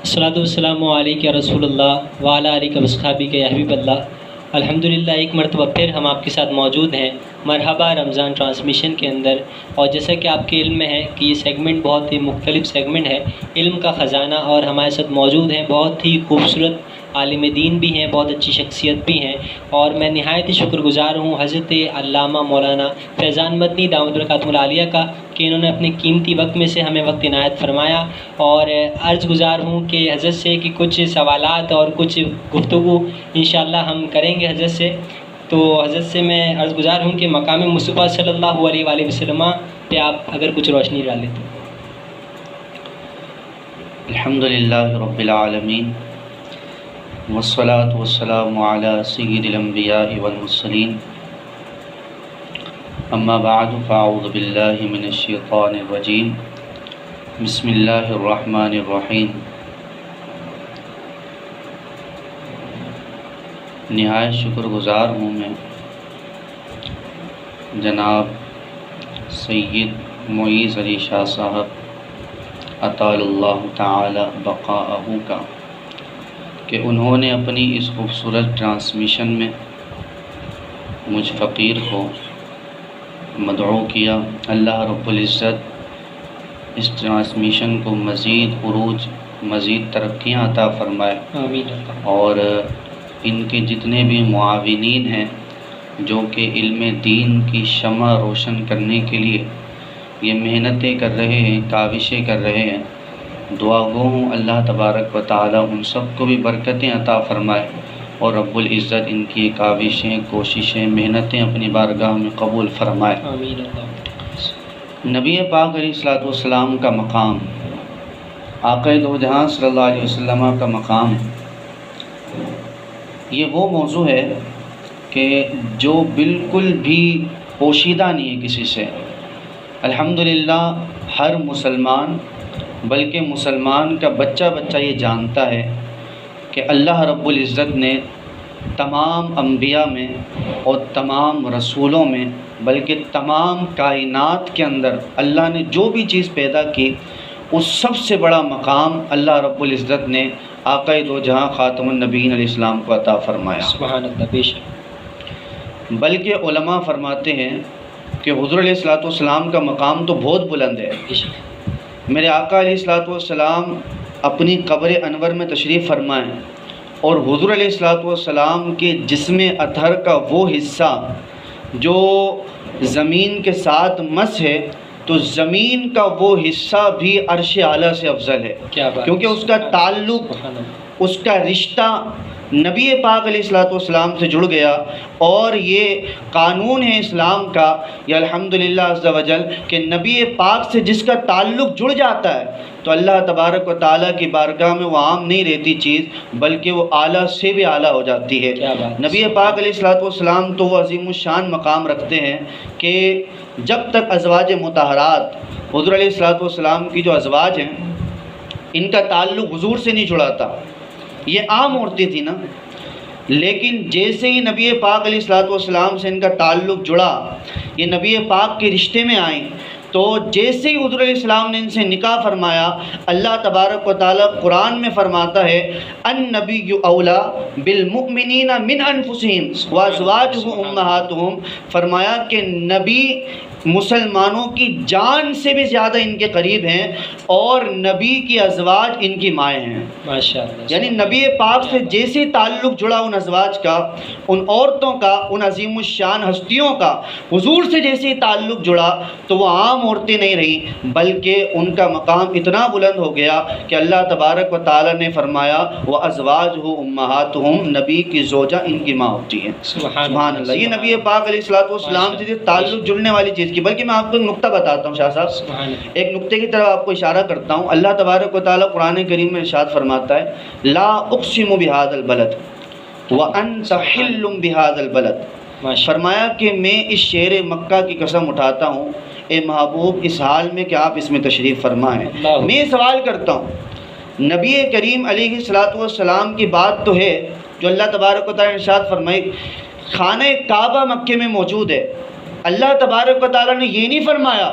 الصلاۃ والسلام علیک یا رسول اللہ وعلی آلک و اصحابک یا حبیب اللہ۔ الحمدللہ ایک مرتبہ پھر ہم آپ کے ساتھ موجود ہیں مرحبا رمضان ٹرانسمیشن کے اندر، اور جیسا کہ آپ کے علم میں ہے کہ یہ سیگمنٹ بہت ہی مختلف سیگمنٹ ہے، علم کا خزانہ، اور ہمارے ساتھ موجود ہیں بہت ہی خوبصورت عالم دین بھی ہیں، بہت اچھی شخصیت بھی ہیں، اور میں نہایت ہی شکر گزار ہوں حضرت علامہ مولانا فیضان مدنی دامت برکاتہ العالیہ کا کہ انہوں نے اپنے قیمتی وقت میں سے ہمیں وقت عنایت فرمایا، اور عرض گزار ہوں کہ حضرت سے کہ کچھ سوالات اور کچھ گفتگو انشاءاللہ ہم کریں گے حضرت سے۔ تو حضرت سے میں عرض گزار ہوں کہ مقام مصطفیٰ صلی اللہ علیہ وآلہ وسلم پہ آپ اگر کچھ روشنی ڈالیں تو۔ الحمدللہ رب العالمین والصلاة والسلام علی سید الانبیاء والمرسلین، اما بعد فاعوذ باللہ من الشیطان الرجیم، بسم اللہ الرحمن الرحیم۔ نہایت شکر گزار ہوں میں جناب سید معیز علی شاہ صاحب اطال اللہ تعالی بقاءہ کا کہ انہوں نے اپنی اس خوبصورت ٹرانسمیشن میں مجھ فقیر کو مدعو کیا۔ اللہ رب العزت اس ٹرانسمیشن کو مزید عروج، مزید ترقیاں عطا فرمائے، آمین۔ اور ان کے جتنے بھی معاونین ہیں جو کہ علم دین کی شمع روشن کرنے کے لیے یہ محنتیں کر رہے ہیں، کاوشیں کر رہے ہیں، دعا گو ہوں اللہ تبارک و تعالی ان سب کو بھی برکتیں عطا فرمائے، اور رب العزت ان کی کاوشیں، کوششیں، محنتیں اپنی بارگاہ میں قبول فرمائے، آمین۔ نبی پاک علیہ الصلوۃ والسلام کا مقام، آقا دو جہاں صلی اللہ علیہ وسلم کا مقام، یہ وہ موضوع ہے کہ جو بالکل بھی پوشیدہ نہیں ہے کسی سے۔ الحمدللہ ہر مسلمان، بلکہ مسلمان کا بچہ یہ جانتا ہے کہ اللہ رب العزت نے تمام انبیاء میں اور تمام رسولوں میں، بلکہ تمام کائنات کے اندر اللہ نے جو بھی چیز پیدا کی، اس سب سے بڑا مقام اللہ رب العزت نے آقا دو جہاں خاتم النبیین علیہ السلام کو عطا فرمایا۔ سبحان اللہ، بے شک۔ بلکہ علماء فرماتے ہیں کہ حضور علیہ الصلوۃ والسلام کا مقام تو بہت بلند ہے۔ میرے آقا علیہ الصلوۃ والسلام اپنی قبر انور میں تشریف فرمائیں، اور حضور علیہ الصلوۃ والسلام کے جسم اطہر کا وہ حصہ جو زمین کے ساتھ مس ہے، تو زمین کا وہ حصہ بھی عرش اعلیٰ سے افضل ہے، کیونکہ اس کا تعلق، اس کا رشتہ نبی پاک علیہ الصلوۃ والسلام سے جڑ گیا، اور یہ قانون ہے اسلام کا، یا الحمدللہ عز و جل، کہ نبی پاک سے جس کا تعلق جڑ جاتا ہے تو اللہ تبارک و تعالیٰ کی بارگاہ میں وہ عام نہیں رہتی چیز، بلکہ وہ اعلیٰ سے بھی اعلیٰ ہو جاتی ہے۔ نبی پاک علیہ الصلوۃ والسلام تو وہ عظیم الشان مقام رکھتے ہیں کہ جب تک ازواج مطہرات، حضور علیہ الصلوۃ والسلام کی جو ازواج ہیں، ان کا تعلق حضور سے نہیں جڑا تھا، یہ عام عورتیں تھیں نا، لیکن جیسے ہی نبی پاک علیہ الصلوۃ والسلام سے ان کا تعلق جڑا، یہ نبی پاک کے رشتے میں آئیں، تو جیسے ہی حضور علیہ السلام نے ان سے نکاح فرمایا، اللہ تبارک و تعالیٰ قرآن میں فرماتا ہے النبی اولیٰ بالمؤمنین من انفسہم وازواجہ امہاتہم، فرمایا کہ نبی مسلمانوں کی جان سے بھی زیادہ ان کے قریب ہیں، اور نبی کی ازواج ان کی مائیں ہیں۔ ماشاءاللہ، یعنی نبی پاک سے جیسے تعلق جڑا ان ازواج کا، ان عورتوں کا، ان عظیم الشان ہستیوں کا، حضور سے جیسے تعلق جڑا تو وہ عام عورتیں نہیں رہیں، بلکہ ان کا مقام اتنا بلند ہو گیا کہ اللہ تبارک و تعالیٰ نے فرمایا وَأَزْوَاجُهُ أُمَّهَاتُهُمْ، نبی کی زوجہ ان کی ماں ہوتی ہے۔ سبحان اللہ، یہ نبی پاک علیہ الصلوۃ والسلام سے تعلق جڑنے والی چیز کی۔ بلکہ میں آپ کو ایک نقطہ بتاتا ہوں شاہ صاحب، ایک نقطے کی طرف آپ کو اشارہ کرتا ہوں۔ اللہ تبارک و تعالیٰ قرآن کریم میں ارشاد فرماتا ہے لا اقسم بہذا البلد وانت حل بہذا البلد، فرمایا کہ میں اس شہر مکہ کی قسم اٹھاتا ہوں اے محبوب اس حال میں کہ آپ اس میں تشریف فرما ہیں۔ میں سوال کرتا ہوں، نبی کریم علیہ الصلوۃ والسلام کی بات تو ہے جو اللہ تبارک و تعالیٰ نے ارشاد فرمائی، خانہ کعبہ مکے میں موجود ہے، اللہ تبارک و تعالیٰ نے یہ نہیں فرمایا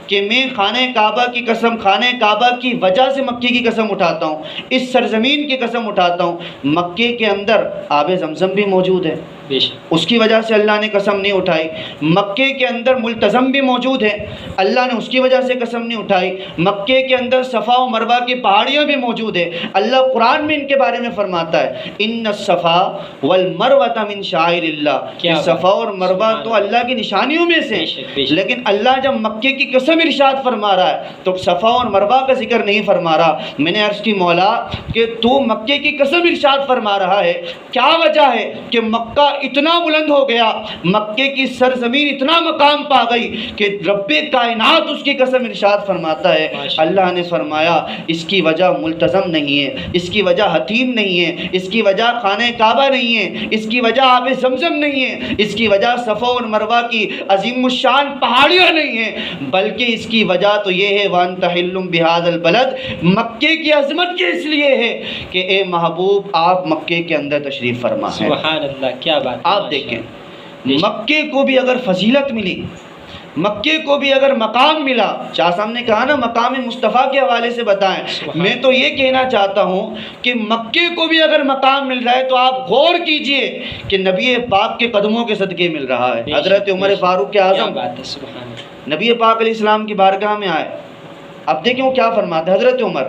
کہ میں خانہ کعبہ کی قسم، خانہ کعبہ کی وجہ سے مکے کی قسم اٹھاتا ہوں، اس سرزمین کی قسم اٹھاتا ہوں، مکے کے اندر آب زمزم بھی موجود ہے، اس کی وجہ سے اللہ نے قسم نہیں اٹھائی۔ مکے کے اندر ملتزم بھی موجود ہے، اللہ نے اس کی وجہ سے قسم نہیں اٹھائی۔ مکے کے اندر صفا و مروہ کی پہاڑیاں بھی موجود ہیں، اللہ قرآن میں ان کے بارے میں فرماتا ہے ان الصفا والمروۃ من شعائر اللہ، کہ صفا اور مروہ تو اللہ کی نشانیوں میں سے، لیکن اللہ جب مکے کی قسم ارشاد فرما رہا ہے تو صفا اور مروہ کا ذکر نہیں فرما رہا۔ میں نے عرض کی مولا کہ تو مکے کی قسم ارشاد فرما رہا ہے، کیا وجہ ہے کہ مکہ اتنا بلند ہو گیا، مکے کی سرزمین اتنا مقام پا گئی کہ رب کائنات اس کی قسم ارشاد فرماتا ہے۔ اللہ نے فرمایا اس کی وجہ ملتزم نہیں ہے، اس کی وجہ حتیم نہیں ہے، اس کی وجہ خانہ کعبہ نہیں ہے، اس کی وجہ آب زمزم نہیں ہے، اس کی وجہ صفا اور مروہ کی عظیم الشان پہاڑیاں نہیں ہیں، بلکہ اس کی وجہ تو یہ ہے وانت حل بہذا البلد، مکے کی عظمت کی اس لیے ہے کہ اے محبوب آپ مکے کے اندر تشریف فرما ہے۔ سبحان اللہ، کیا بات! آپ دیکھیں مکے کو بھی اگر فضیلت ملی، مکے کو بھی اگر مقام ملا، شاہ صاحب نے کہا نا مقام مصطفیٰ کے حوالے سے بتائیں، میں تو یہ کہنا چاہتا ہوں کہ مکے کو بھی اگر مقام مل رہا ہے تو آپ غور کیجئے کہ نبی پاک کے قدموں کے صدقے مل رہا ہے۔ حضرت عمر فاروق اعظم نبی پاک علیہ السلام کی بارگاہ میں آئے، اب دیکھیں وہ کیا فرماتے ہیں۔ حضرت عمر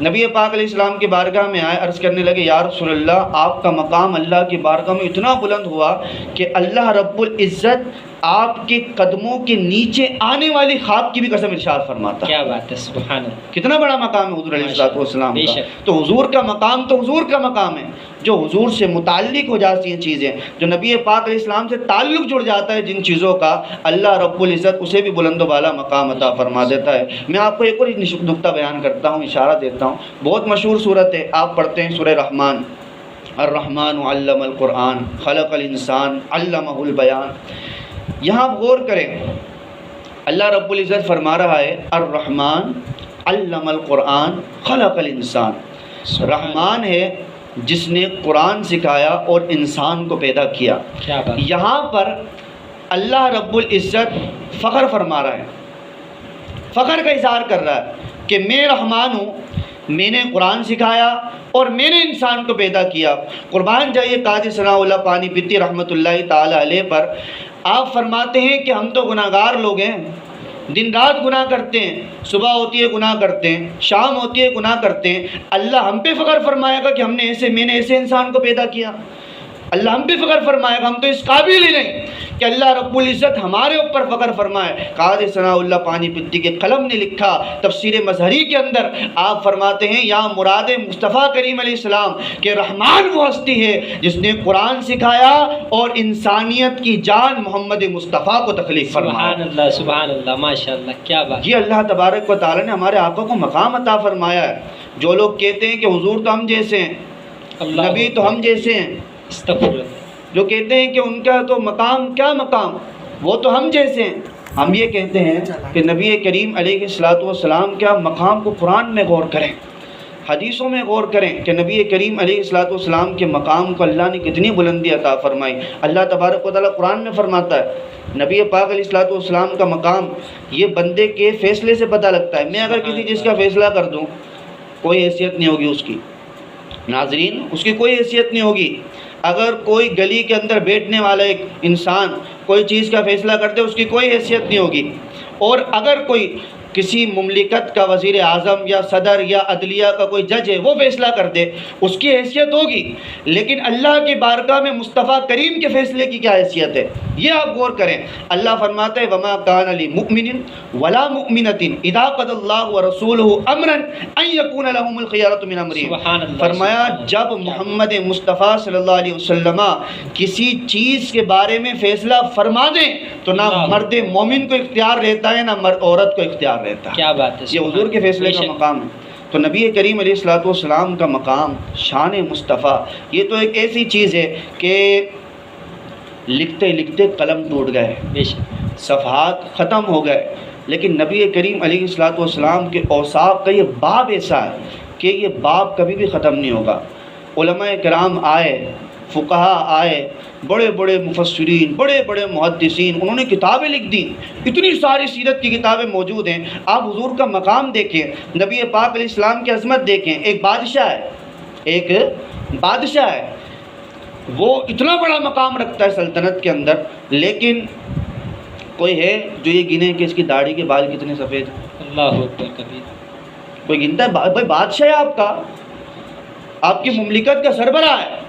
نبی پاک علیہ السلام کی بارگاہ میں آئے، عرض کرنے لگے یا رسول اللہ آپ کا مقام اللہ کی بارگاہ میں اتنا بلند ہوا کہ اللہ رب العزت آپ کے قدموں کے نیچے آنے والی خاک کی بھی قسم ارشاد فرماتا ہے۔ کیا بات ہے، سبحان اللہ! کتنا بڑا مقام ہے حضور علیہ السلام کا۔ تو حضور کا مقام تو حضور کا مقام ہے، جو حضور سے متعلق ہو جاتی ہیں چیزیں، جو نبی پاک علیہ السلام سے تعلق جڑ جاتا ہے جن چیزوں کا، اللہ رب العزت اسے بھی بلند و بالا مقام عطا فرما دیتا ہے۔ میں آپ کو ایک اور نقطہ بیان کرتا ہوں، اشارہ دیتا ہوں، بہت مشہور صورت ہے، آپ پڑھتے ہیں سورہ رحمان، الرحمن علم القرآن خلق الانسان علمہ البیان۔ یہاں آپ غور کریں، اللہ رب العزت فرما رہا ہے الرحمن علم القرآن خلق الانسان، رحمان ہے جس نے قرآن سکھایا اور انسان کو پیدا کیا۔ یہاں پر اللہ رب العزت فخر فرما رہا ہے، فخر کا اظہار کر رہا ہے کہ میں رحمان ہوں، میں نے قرآن سکھایا اور میں نے انسان کو پیدا کیا۔ قربان جائیے قاضی ثناء اللہ پانی پتی رحمۃ اللہ تعالی علیہ پر، آپ فرماتے ہیں کہ ہم تو گناہ گار لوگ ہیں، دن رات گناہ کرتے ہیں، صبح ہوتی ہے گناہ کرتے ہیں، شام ہوتی ہے گناہ کرتے ہیں، اللہ ہم پہ فخر فرمائے گا کہ میں نے ایسے انسان کو پیدا کیا؟ اللہ ہم پہ فخر فرمائے گا؟ ہم تو اس قابل ہی نہیں کہ اللہ رب العزت ہمارے اوپر فخر فرمائے۔ قاضی ثناء اللہ پانی پتی کے قلم نے لکھا تفسیر مظہری کے اندر، آپ فرماتے ہیں یا مراد مصطفیٰ کریم علیہ السلام کہ رحمان وہ ہستی ہے جس نے قرآن سکھایا اور انسانیت کی جان محمد مصطفیٰ کو تکلیف فرمایا۔ سبحان اللہ، سبحان اللہ، ماشاء اللہ، کیا بات! یہ اللہ تبارک و تعالیٰ نے ہمارے آقا کو مقام عطا فرمایا ہے۔ جو لوگ کہتے ہیں کہ حضور تو ہم جیسے ہیں، نبی تو ہم جیسے ہیں، جو کہتے ہیں کہ ان کا تو مقام کیا مقام، وہ تو ہم جیسے ہیں، ہم یہ کہتے ہیں کہ نبی کریم علیہ السلام کیا مقام کو قرآن میں غور کریں، حدیثوں میں غور کریں کہ نبی کریم علیہ السلام کے مقام کو اللہ نے کتنی بلندی عطا فرمائی۔ اللہ تبارک و تعالیٰ قرآن میں فرماتا ہے نبی پاک علیہ السلام کا مقام یہ بندے کے فیصلے سے پتہ لگتا ہے۔ میں اگر کسی چیز کا فیصلہ کر دوں کوئی حیثیت نہیں ہوگی اس کی، ناظرین اس کی کوئی حیثیت نہیں ہوگی۔ اگر کوئی گلی کے اندر بیٹھنے والا ایک انسان کوئی چیز کا فیصلہ کرتے اس کی کوئی حیثیت نہیں ہوگی، اور اگر کوئی کسی مملکت کا وزیر اعظم یا صدر یا عدلیہ کا کوئی جج ہے وہ فیصلہ کر دے اس کی حیثیت ہوگی، لیکن اللہ کی بارگاہ میں مصطفیٰ کریم کے فیصلے کی کیا حیثیت ہے، یہ آپ غور کریں۔ اللہ فرماتا ہے وما کان لمؤمن ولا مؤمنۃ اذا قضى الله ورسوله امرا ان يكون لهم الخيارة من امرهم، فرمایا جب محمد مصطفیٰ صلی اللہ علیہ وسلم کسی چیز کے بارے میں فیصلہ فرما دیں تو نہ مرد مومن کو اختیار رہتا ہے نہ مرد عورت کو اختیار رہتا ہے۔ کیا بات ہے، یہ حضور کے فیصلے کا مقام ہے۔ تو نبی کریم علیہ السلام کا مقام شان مصطفیٰ یہ تو ایک ایسی چیز ہے کہ لکھتے لکھتے قلم ٹوٹ گئے، صفحات ختم ہو گئے، لیکن نبی کریم علیہ السلام کے اوصاف کا یہ باب ایسا ہے کہ یہ باب کبھی بھی ختم نہیں ہوگا۔ علماء کرام آئے فقہا آئے، بڑے بڑے مفسرین، بڑے بڑے محدثین، انہوں نے کتابیں لکھ دی، اتنی ساری سیرت کی کتابیں موجود ہیں۔ آپ حضور کا مقام دیکھیں، نبی پاک علیہ السلام کی عظمت دیکھیں۔ ایک بادشاہ ہے، وہ اتنا بڑا مقام رکھتا ہے سلطنت کے اندر، لیکن کوئی ہے جو یہ گنے کہ اس کی داڑھی کے بال کتنے سفید ہیں؟ اللہ اکبر کبیر۔ کوئی گنتا ہے؟ بھائی بادشاہ ہے آپ کا، آپ کی مملکت کا سربراہ ہے،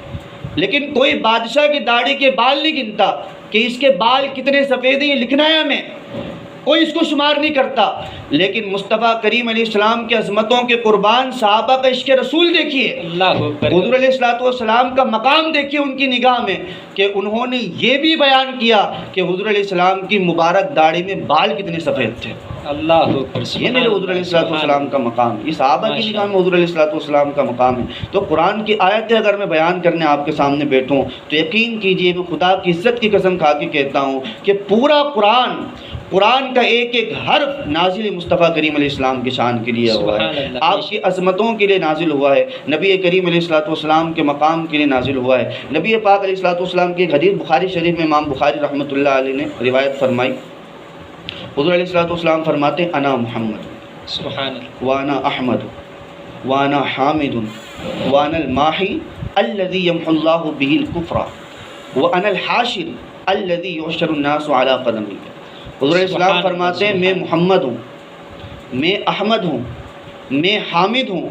لیکن کوئی بادشاہ کی داڑھی کے بال نہیں گنتا کہ اس کے بال کتنے سفید ہیں، یہ لکھنا ہے ہمیں، کوئی اس کو شمار نہیں کرتا۔ لیکن مصطفیٰ کریم علیہ السلام کی عظمتوں کے قربان صحابہ کا عشق رسول دیکھیے، اللہ اکبر، حضور علیہ السلام کا مقام دیکھیے ان کی نگاہ میں، کہ انہوں نے یہ بھی بیان کیا کہ حضور علیہ السلام کی مبارک داڑھی میں بال کتنے سفید تھے۔ اللہ اکبر، یہ میرے حضور علیہ السلام کا مقام، یہ صحابہ کی نگاہ میں حضور علیہ السلام کا مقام ہے۔ تو قرآن کی آیتیں اگر میں بیان کرنے آپ کے سامنے بیٹھوں تو یقین کیجئے میں خدا کی عزت کی قسم کھا کے کہتا ہوں کہ پورا قرآن کا ایک ایک حرف نازل مصطفیٰ کریم علیہ السلام کی شان کے لیے ہوا ہے، آپ کی عظمتوں کے لیے نازل ہوا ہے، نبی کریم علیہ السلام کے مقام کے لیے نازل ہوا ہے۔ نبی پاک علیہ السلام کی ایک حدیث بخاری شریف میں امام بخاری رحمۃ اللہ علیہ نے روایت فرمائی، حضور علیہ السلام فرماتے ہیں انا محمد سبحان اللہ وانا احمد وانا حامد وانا الماحی الذی یمحو اللہ به الکفر وانا الحاشر الذی یحشر الناس علی قدمی۔ حضور علیہ السلام فرماتے ہیں میں محمد ہوں، میں احمد ہوں، میں حامد ہوں،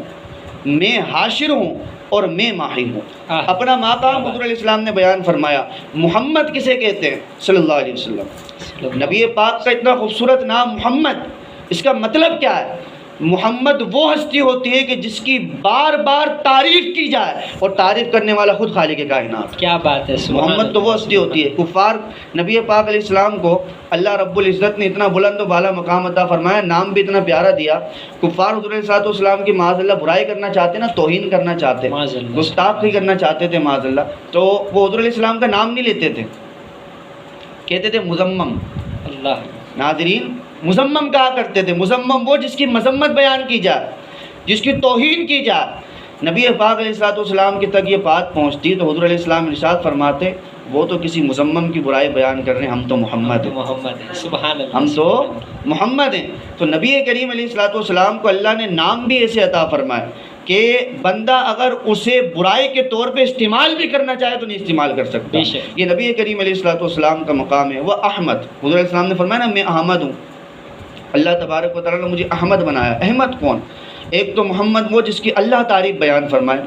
میں حاشر ہوں اور میں ماحی ہوں۔ اپنا مقام حضور علیہ السلام نے بیان فرمایا۔ محمد کسے کہتے ہیں؟ صلی اللہ علیہ وسلم۔ نبی پاک کا اتنا خوبصورت نام محمد، اس کا مطلب کیا ہے؟ محمد وہ ہستی ہوتی ہے کہ جس کی بار بار تعریف کی جائے اور تعریف کرنے والا خود خالق کائنات۔ کیا بات ہے، محمد تو وہ ہستی ہوتی ہے۔ کفار نبی پاک علیہ السلام کو اللہ رب العزت نے اتنا بلند و بالا مقام عطا فرمایا، نام بھی اتنا پیارا دیا، کفار حضور علیہ السلام کی معاذ اللہ برائی کرنا چاہتے نا، توہین کرنا چاہتے، گستاخی کرنا چاہتے تھے معاذ اللہ، تو وہ حضور علیہ السلام کا نام نہیں لیتے تھے، کہتے تھے مذمم۔ اللہ ناظرین مذمم کہا کرتے تھے، مذمم وہ جس کی مذمت بیان کی جائے، جس کی توہین کی جائے۔ نبی پاک علیہ السلام کی تک یہ بات پہنچتی تو حضور علیہ السلام ارشاد فرماتے وہ تو کسی مذمم کی برائی بیان کر رہے ہیں، ہم تو محمد ہیں، سبحان اللہ، ہم تو محمد ہیں۔ تو نبی کریم علیہ السلام کو اللہ نے نام بھی ایسے عطا فرمایا کہ بندہ اگر اسے برائی کے طور پہ استعمال بھی کرنا چاہے تو نہیں استعمال کر سکتا۔ یہ نبی کریم علیہ السلام کا مقام ہے۔ وہ احمد، حضور علیہ السلام نے فرمایا نا میں احمد ہوں، اللہ تبارک و تعالیٰ نے مجھے احمد بنایا۔ احمد کون؟ ایک تو محمد وہ جس کی اللہ تعریف بیان فرمائے،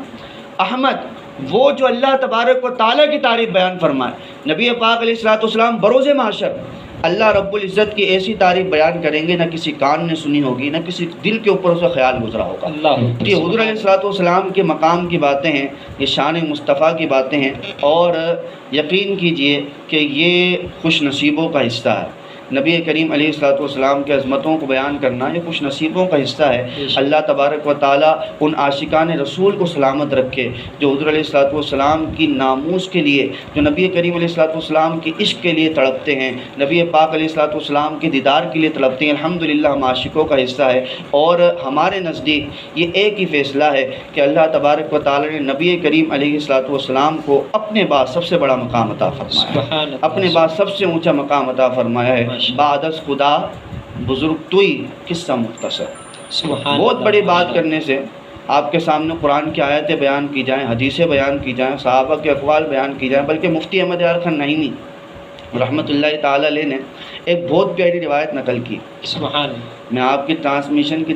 احمد وہ جو اللہ تبارک و تعالیٰ کی تعریف بیان فرمائے۔ نبی پاک علیہ السلام بروز محشر اللہ رب العزت کی ایسی تعریف بیان کریں گے نہ کسی کان نے سنی ہوگی، نہ کسی دل کے اوپر اسے خیال گزرا ہوگا۔ یہ حضور علیہ السلام کے مقام کی باتیں ہیں، یہ شان مصطفیٰ کی باتیں ہیں، اور یقین کیجئے کہ یہ خوش نصیبوں کا حصہ ہے۔ نبی کریم علیہ السلام کے عظمتوں کو بیان کرنا یہ خوش نصیبوں کا حصہ ہے۔ اللہ تبارک و تعالیٰ ان عاشقان رسول کو سلامت رکھے جو حضور علیہ السلام کی ناموس کے لیے، جو نبی کریم علیہ السلام کی عشق کے لیے تڑپتے ہیں، نبی پاک علیہ السلام کے دیدار کے لیے تڑپتے ہیں۔ الحمدللہ ہم عاشقوں کا حصہ ہے، اور ہمارے نزدیک یہ ایک ہی فیصلہ ہے کہ اللہ تبارک و تعالیٰ نے نبی کریم علیہ السلام کو اپنے بعد سب سے بڑا مقام عطا فرمایا ہے، اپنے بعد سب سے اونچا مقام عطا فرمایا ہے۔ بعد از خدا بزرگ توئی قصہ مختصر۔ بہت بڑی بات کرنے سے آپ کے سامنے قرآن کی آیتیں بیان کی جائیں، حدیثیں بیان کی جائیں، صحابہ کے اقوال بیان کی جائیں، بلکہ مفتی احمد یار خان نعیمی رحمۃ اللہ تعالیٰ علیہ نے ایک بہت پیاری روایت نقل کی۔ سبحان اللہ، میں آپ کی ٹرانسمیشن کی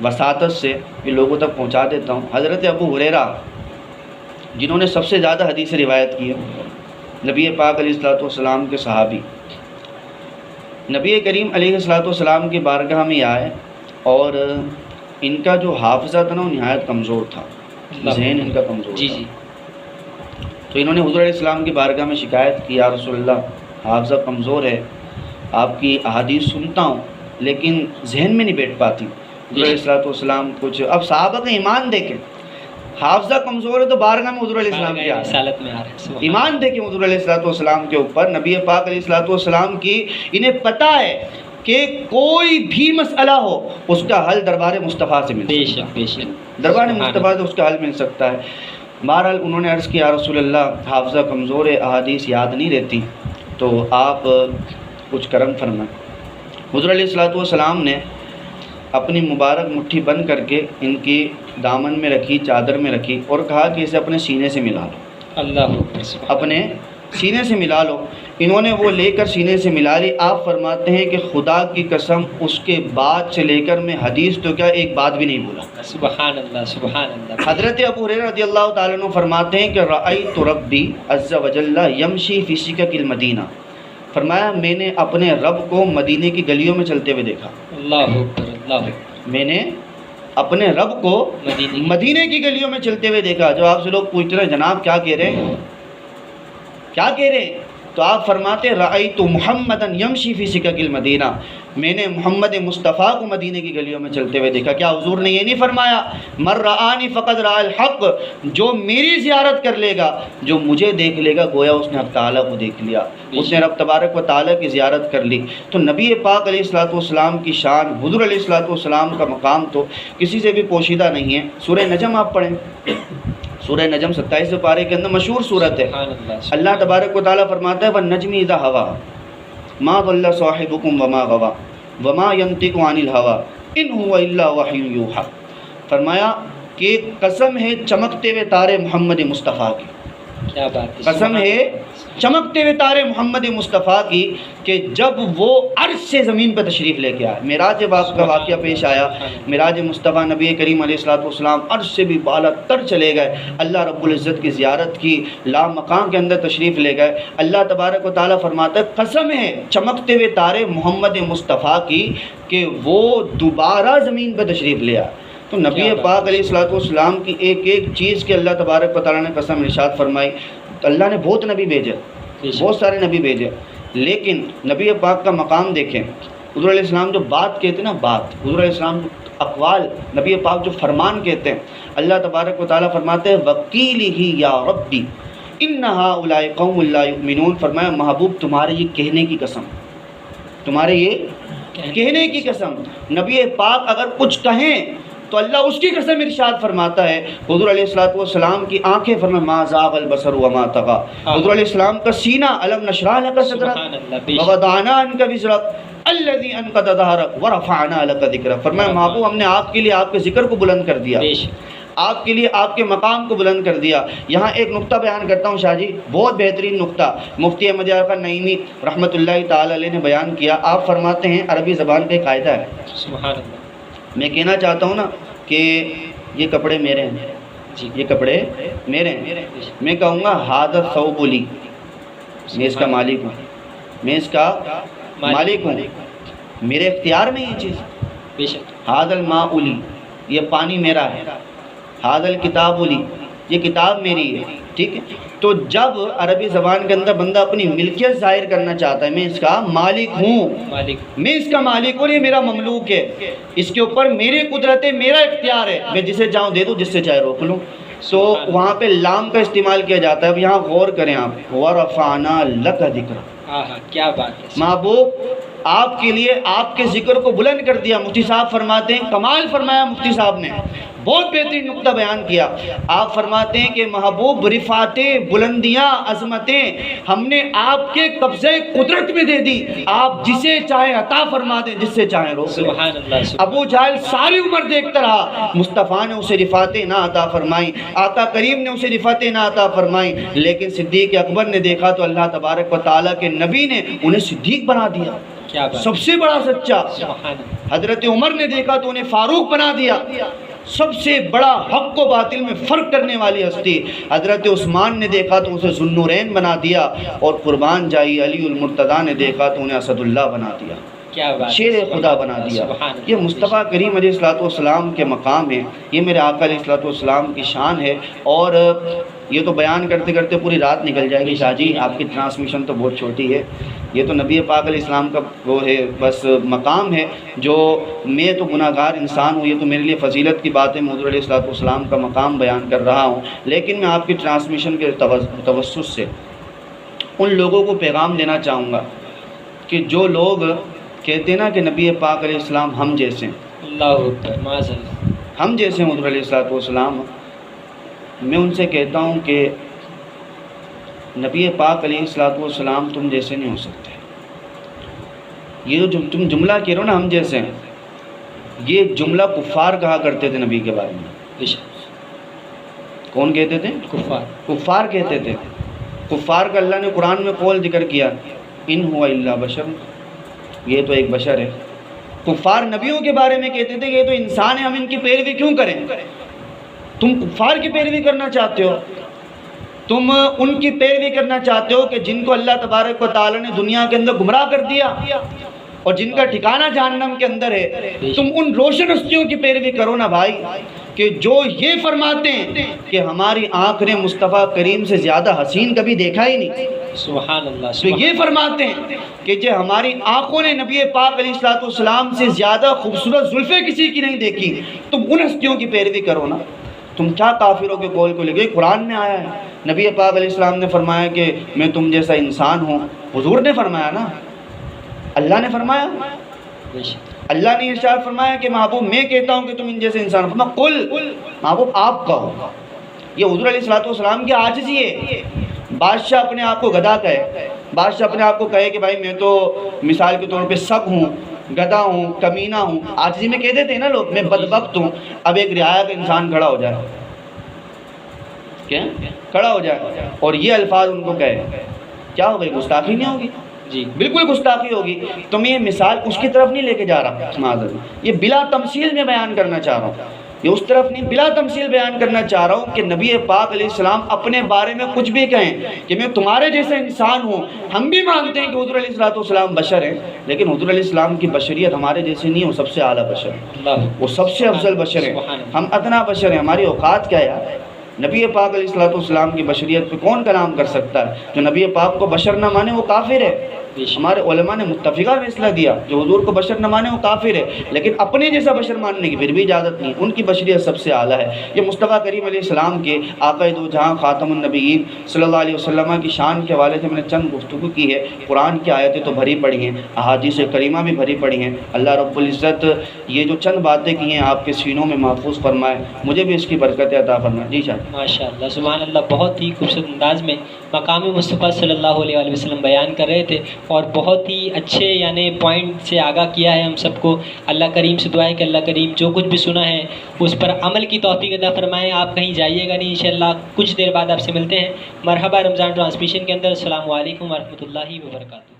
وساطت سے یہ لوگوں تک پہنچا دیتا ہوں۔ حضرت ابو ہریرہ جنہوں نے سب سے زیادہ حدیث روایت کی ہے، نبی پاک علیہ السلام کے صحابی، نبی کریم علیہ السلام کی بارگاہ میں آئے، اور ان کا جو حافظہ تھا نا وہ نہایت کمزور تھا، ذہن ان کا کمزور تھا۔ تو انہوں نے حضور علیہ السلام کی بارگاہ میں شکایت کی، یا رسول اللہ حافظہ کمزور ہے، آپ کی احادیث سنتا ہوں لیکن ذہن میں نہیں بیٹھ پاتی۔ حضور علیہ السلام کچھ، اب صحابہ کا ایمان دیکھیں، حافظہ کمزور ہے تو بارگاہ میں حضور علیہ السلام کی رسالت میں آ رہے ہیں۔ ایمان دیکھیں حضور علیہ السلام کے اوپر، نبی پاک علیہ السلام کی انہیں پتہ ہے کہ کوئی بھی مسئلہ ہو اس کا حل دربار مصطفیٰ سے مل سکتا ہے، دربار مصطفیٰ سے اس کا حل مل سکتا ہے۔ بہرحال انہوں نے عرض کیا رسول اللہ حافظہ کمزور ہے، احادیث یاد نہیں رہتی، تو آپ کچھ کرم فرمائیں۔ حضور علیہ السلام نے اپنی مبارک مٹھی بند کر کے ان کی دامن میں رکھی، چادر میں رکھی، اور کہا کہ اسے اپنے سینے سے ملا لو، اللہ اپنے سینے سے ملا لو۔ انہوں نے وہ لے کر سینے سے ملا لی۔ آپ فرماتے ہیں کہ خدا کی قسم اس کے بعد سے لے کر میں حدیث تو کیا ایک بات بھی نہیں بولا۔ سبحان اللہ سبحان اللہ۔ حضرت ابو ہریرہ رضی اللہ تعالیٰ عنہ فرماتے ہیں کہ رأیت ربی عز وجل یمشی فی سکک المدینہ، فرمایا میں نے اپنے رب کو مدینے کی گلیوں میں چلتے ہوئے دیکھا۔ اللہ اکبر اللہ اکبر۔ میں نے اپنے رب کو مدینے کی گلیوں میں چلتے ہوئے دیکھا۔ جو آپ سے لوگ پوچھتے ہیں جناب کیا کہہ رہے ہیں، کیا کہہ رہے ہیں، تو آپ فرماتے رأیت محمدًا یمشی فی سکک المدینہ، میں نے محمد مصطفیٰ کو مدینے کی گلیوں میں چلتے ہوئے دیکھا۔ کیا حضور نے یہ نہیں فرمایا من رآنی فقد رأى الحق، جو میری زیارت کر لے گا، جو مجھے دیکھ لے گا، گویا اس نے حق تعالیٰ کو دیکھ لیا، اس نے رب تبارک و تعالیٰ کی زیارت کر لی۔ تو نبی پاک علیہ الصلوۃ والسلام کی شان، حضور علیہ الصلوۃ والسلام کا مقام تو کسی سے بھی پوشیدہ نہیں ہے۔ سورہ نجم آپ پڑھیں، سورہ نجم 27 پارے کے اندر مشہور صورت ہے۔ اللہ تبارک و تعالیٰ فرماتا ہے وَالنَّجْمِ إِذَا هَوَىٰ مَا ضَلَّ صَاحِبُكُمْ وَمَا غَوَىٰ وَمَا يَنطِقُ عَنِ الْهَوَىٰ إِنْ هُوَ إِلَّا وَحْيٌ يُوحَىٰ، فرمایا کہ قسم ہے چمکتے ہوئے تارے محمد مصطفیٰ کی، کیا بات ہے، قسم ہے چمکتے ہوئے تارے محمد مصطفیٰ کی، کہ جب وہ عرش سے زمین پہ تشریف لے کے آئے، معراج باپ کا واقعہ پیش آیا، معراج مصطفیٰ نبی کریم علیہ الصلوۃ والسلام عرش سے بھی بالا تر چلے گئے، اللہ رب العزت کی زیارت کی، لامکان کے اندر تشریف لے گئے۔ اللہ تبارک و تعالیٰ فرماتا ہے قسم ہے چمکتے ہوئے تارے محمد مصطفیٰ کی کہ وہ دوبارہ زمین پہ تشریف لے آئے۔ تو نبی پاک علیہ الصلوۃ والسلام کی ایک ایک چیز کے اللہ تبارک و تعالیٰ نے قسم ارشاد فرمائی۔ اللہ نے بہت نبی بھیجے، بہت سارے نبی بھیجے، لیکن نبی پاک کا مقام دیکھیں۔ حضور علیہ السلام جو بات کہتے ہیں نا، بات، حضور علیہ السلام جو اقوال، نبی پاک جو فرمان کہتے ہیں، اللہ تبارک و تعالیٰ فرماتے ہیں وَقِيلِهِ يَا رَبِّ إِنَّ هَؤُلَاءِ قَوْمٌ لَا يُؤْمِنُونَ، فرمایا محبوب تمہارے یہ کہنے کی قسم، تمہارے یہ کہنے کی قسم، نبی پاک اگر کچھ کہیں تو اللہ اس کی قسم ارشاد فرماتا ہے۔ حضور علیہ الصلوۃ والسلام کی آنکھیں فرمایا ما زاغ البصر وما طغى، حضور علیہ السلام کا سینہ الم نشرح لک صدرک ووضعنا عنک وزرک الذی انقض ظہرک ورفعنا لک ذکرک، فرمایا محبوب ہم نے آپ کے لیے آپ کے ذکر کو بلند کر دیا، آپ کے لیے آپ کے مقام کو بلند کر دیا۔ یہاں ایک نقطہ بیان کرتا ہوں شاہ جی، بہت بہترین نقطہ مفتی احمد یار خان نعیمی رحمۃ اللہ تعالی علیہ نے بیان کیا۔ آپ فرماتے ہیں عربی زبان پہ قاعدہ ہے، سبحان اللہ، میں کہنا چاہتا ہوں نا کہ یہ کپڑے میرے ہیں، یہ کپڑے میرے ہیں، میں کہوں گا ھذا الثوب لی، میں اس کا مالک ہوں، میں اس کا مالک ہوں، میرے اختیار میں یہ چیز، بے شک، ھذا الماء لی، یہ پانی میرا ہے، ھذا الکتاب لی، یہ کتاب میری ہے، ٹھیک ہے۔ تو جب عربی زبان کے اندر بندہ اپنی ملکیت ظاہر کرنا چاہتا ہے، میں اس کا مالک ہوں، میں اس کا مالک ہوں، یہ میرا مملوک ہے، اس کے اوپر میری قدرت ہے، میرا اختیار ہے، میں جسے چاہوں دے دوں، جس سے چاہے روک لوں۔ تو وہاں پہ لام کا استعمال کیا جاتا ہے۔ اب یہاں غور کریں آپ، وَرَفَعْنَا لَكَ ذِكْرَكَ، کیا بات ہے، محبوب آپ کے لیے آپ کے ذکر کو بلند کر دیا۔ مفتی صاحب فرماتے ہیں کمال فرمایا، مفتی صاحب نے بہت بہترین نقطہ بیان کیا۔ آپ فرماتے ہیں کہ محبوب رفعتیں، بلندیاں، عظمتیں ہم نے آپ کے قبضے قدرت میں دے دی، آپ جسے چاہے عطا فرما دیں، جس سے چاہے روک لیں۔ سبحان اللہ۔ ابو جہل ساری عمر دیکھتا رہا، مصطفیٰ نے اسے رفعتیں نہ عطا فرمائیں، آقا کریم نے اسے رفعتیں نہ عطا فرمائیں، لیکن صدیق اکبر نے دیکھا تو اللہ تبارک و تعالیٰ کے نبی نے انہیں صدیق بنا دیا، سب سے بڑا سچا۔ حضرت عمر نے دیکھا تو انہیں فاروق بنا دیا، سب سے بڑا حق و باطل میں فرق کرنے والی ہستی۔ حضرت عثمان نے دیکھا تو اسے ذو النورین بنا دیا، اور قربان جائی علی المرتضیٰ نے دیکھا تو انہیں اسد اللہ بنا دیا، شیر خدا بنا دیا۔ یہ مصطفیٰ کریم علیہ الصلوۃ والسلام کے مقام ہے، یہ میرے آقا علیہ الصلوۃ والسلام کی شان ہے۔ اور یہ تو بیان کرتے کرتے پوری رات نکل جائے گی شاہ جی، آپ کی ٹرانسمیشن تو بہت چھوٹی ہے۔ یہ تو نبی پاک علیہ السلام کا وہ ہے، بس مقام ہے، جو میں تو گناہ گار انسان ہوں، یہ تو میرے لیے فضیلت کی بات ہے، میں حضور علیہ الصلوۃ والسلام کا مقام بیان کر رہا ہوں، لیکن میں آپ کی ٹرانسمیشن کے توسط سے ان لوگوں کو پیغام دینا چاہوں گا کہ جو لوگ کہتے ہیں نا کہ نبی پاک علیہ السلام ہم جیسے ہیں، اللہ اکبر، معاذ اللہ، ہم جیسے ہیں حضور علیہ الصلوۃ والسلام، میں ان سے کہتا ہوں کہ نبی پاک علیہ الصلوۃ والسلام تم جیسے نہیں ہو سکتے. یہ جو تم جملہ کہہ رہے ہو نا ہم جیسے ہیں، یہ جملہ کفار کہا کرتے تھے نبی کے بارے میں. کون کہتے تھے؟ کفار کہتے تھے. کفار کا اللہ نے قرآن میں قول ذکر کیا، ان ہوا الا بشر، یہ تو ایک بشر ہے. کفار نبیوں کے بارے میں کہتے تھے کہ یہ تو انسان ہے، ہم ان کی پیروی کیوں کریں؟ تم کفار کی پیروی کرنا چاہتے ہو، تم ان کی پیروی کرنا چاہتے ہو کہ جن کو اللہ تبارک و تعالی نے دنیا کے اندر گمراہ کر دیا اور جن کا ٹھکانہ جہنم کے اندر ہے. تم ان روشن ہستیوں کی پیروی کرو نا بھائی کہ جو یہ فرماتے ہیں کہ ہماری آنکھ نے مصطفیٰ کریم سے زیادہ حسین کبھی دیکھا ہی نہیں. سبحان اللہ. تو یہ فرماتے ہیں کہ جو ہماری آنکھوں نے نبی پاک علیہ الصلوۃ والسلام سے زیادہ خوبصورت زلفیں کسی کی نہیں دیکھی. تم ان ہستیوں کی پیروی کرو نا. تم کیا کافروں کے قول کو لے گئے؟ قرآن میں آیا ہے، نبی پاک علیہ السلام نے فرمایا کہ میں تم جیسا انسان ہوں. حضور نے فرمایا نا، اللہ نے فرمایا. اللہ نے ارشاد فرمایا کہ محبوب میں کہتا ہوں کہ تم ان جیسے انسان. فرمایا قل، محبوب آپ کہو. یہ حضور علیہ الصلوۃ والسلام کی عاجزی ہے. بادشاہ اپنے آپ کو گدھا کہے، بادشاہ اپنے آپ کو کہے کہ بھائی میں تو مثال کے طور پہ سگ ہوں، گدھا ہوں، کمینہ ہوں. عاجزی میں کہہ دیتے ہیں نا لوگ میں بدبخت ہوں. اب ایک رعایا کا انسان کھڑا ہو جائے، کیا کھڑا ہو جائے اور یہ الفاظ ان کو کہے، کیا ہو گئی؟ گستاخی نہیں ہوگی؟ جی بالکل گستاخی ہوگی. تو میں یہ مثال اس کی طرف نہیں لے کے جا رہا، معذرت، یہ بلا تمثیل میں بیان کرنا چاہ رہا ہوں. یہ اس طرف نہیں، بلا تمثیل بیان کرنا چاہ رہا ہوں کہ نبی پاک علیہ السلام اپنے بارے میں کچھ بھی کہیں کہ میں تمہارے جیسا انسان ہوں. ہم بھی مانتے ہیں کہ حضور علیہ الصلوۃ والسلام بشر ہیں، لیکن حضور علیہ السلام کی بشریت ہمارے جیسے نہیں ہے. وہ سب سے اعلیٰ بشر ہے، وہ سب سے افضل بشر ہیں. ہم ادنا بشر ہیں. ہماری اوقات کیا ہے؟ نبی پاک علیہ الصلوۃ والسلام کی بشریت پہ کون کلام کر سکتا ہے؟ جو نبی پاک کو بشر نہ مانے وہ کافر ہے. ہمارے علماء نے متفقہ فیصلہ دیا، جو حضور کو بشر نہ مانے وہ کافر ہے، لیکن اپنے جیسا بشر ماننے کی پھر بھی اجازت نہیں. ان کی بشریت سب سے اعلیٰ ہے. یہ مصطفیٰ کریم علیہ السلام کے آقا دو جہاں خاتم النبیین صلی اللہ علیہ وسلم کی شان کے حوالے سے میں نے چند گفتگو کی ہے. قرآن کی آیتیں تو بھری پڑی ہیں، احادیث کریمہ بھی بھری پڑی ہیں. اللہ رب العزت یہ جو چند باتیں کی ہیں آپ کے سینوں میں محفوظ فرمائے، مجھے بھی اس کی برکت عطا فرمائے. جی شاہ ماشاء اللہ، سبحان اللہ. بہت ہی خوبصورت انداز میں مقام مصطفیٰ صلی اللہ علیہ وآلہ وسلم بیان کر رہے تھے اور بہت ہی اچھے یعنی پوائنٹ سے آگاہ کیا ہے ہم سب کو. اللہ کریم سے دعا ہے کہ اللہ کریم جو کچھ بھی سنا ہے اس پر عمل کی توفیق عطا فرمائیں. آپ کہیں جائیے گا نہیں، انشاءاللہ کچھ دیر بعد آپ سے ملتے ہیں مرحبا رمضان ٹرانسمیشن کے اندر. السلام علیکم ورحمۃ اللہ وبرکاتہ.